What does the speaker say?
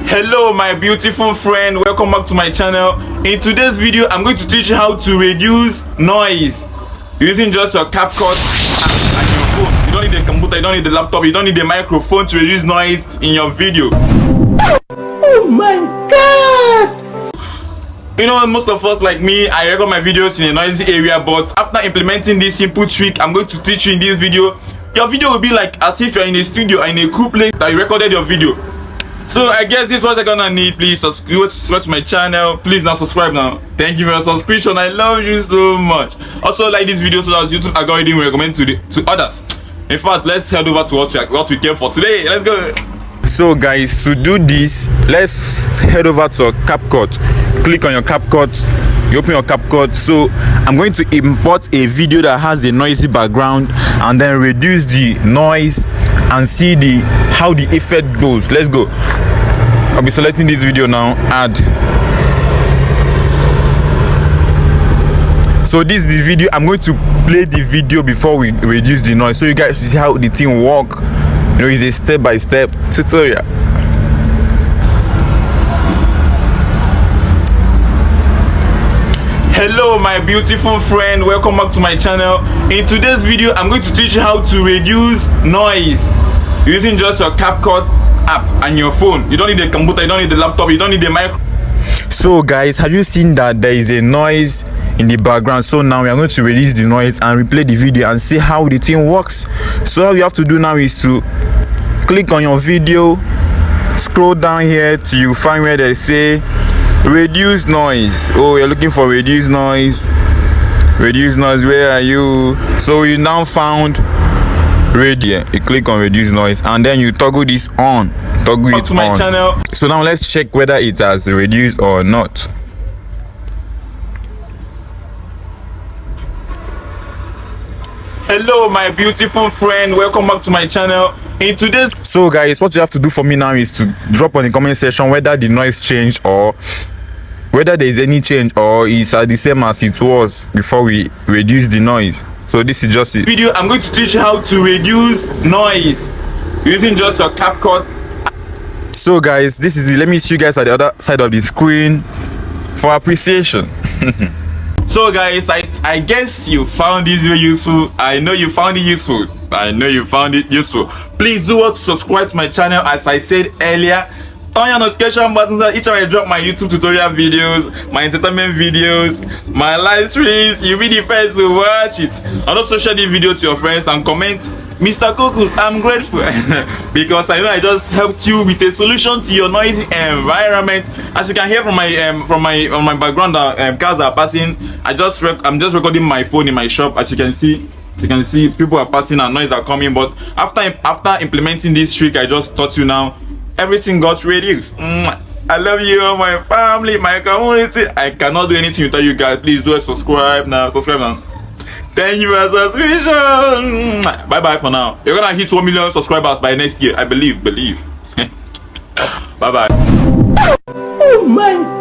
Hello my beautiful friend, welcome back to my channel. In today's video I'm going to teach you how to reduce noise using just your CapCut and your phone. You don't need a computer, you don't need a laptop, you don't need a microphone to reduce noise in your video. Oh my god! You know, most of us like me, I record my videos in a noisy area, but after implementing this simple trick I'm going to teach you in this video, your video will be like as if you're in a studio in a cool place that you recorded your video. So I guess this is what you're gonna need. Please subscribe to my channel. Please now subscribe now. Thank you for your subscription. I love you so much. Also like this video so that YouTube algorithm will recommend to others. In fact, let's head over to what we came for today. Let's go. So guys, to do this, let's head over to CapCut. Click on your CapCut. You open your CapCut. So I'm going to import a video that has a noisy background and then reduce the noise and see how the effect goes. Let's go. I'll be selecting this video now. Add. So this is the video. I'm going to play the video before we reduce the noise so you guys see how the thing work. You know, it's a step-by-step tutorial. Hello my beautiful friend, welcome back to my channel. In today's video I'm going to teach you how to reduce noise using just your CapCut app and your phone. You don't need a computer, you don't need a laptop, you don't need a mic. So guys, have you seen that there is a noise in the background? So now we are going to reduce the noise and replay the video and see how the thing works. So all you have to do now is to click on your video, scroll down here till you find where they say reduce noise. Oh, you're looking for reduce noise. Reduce noise, where are you? So you now found radio. You click on reduce noise and then you toggle this on. Toggle it on. Channel. So now let's check whether it has reduced or not. Hello my beautiful friend, welcome back to my channel. In today's so guys, what you have to do for me now is to drop on the comment section whether the noise changed or whether there is any change or it's the same as it was before we reduce the noise. So this is just it. Video I'm going to teach you how to reduce noise using just your CapCut. So guys, this is it. Let me see you guys at the other side of the screen for appreciation. So guys, I guess you found this video useful. I know you found it useful. Please do want to subscribe to my channel as I said earlier. Turn your notification buttons so each time I drop my YouTube tutorial videos, my entertainment videos, my live streams, you'll be the first to watch it. And also share this video to your friends and comment, Mr. Kokus, I'm grateful because I know I just helped you with a solution to your noisy environment. As you can hear from my background, cars are passing. I'm just recording my phone in my shop. As you can see, people are passing and noise are coming. But after implementing this trick I just taught you now, everything got reduced. I love you, my family, my community. I cannot do anything without you guys. Please do subscribe now. Thank you for subscription. Bye bye for now. You're gonna hit 1 million subscribers by next year. I believe. Bye bye. Oh my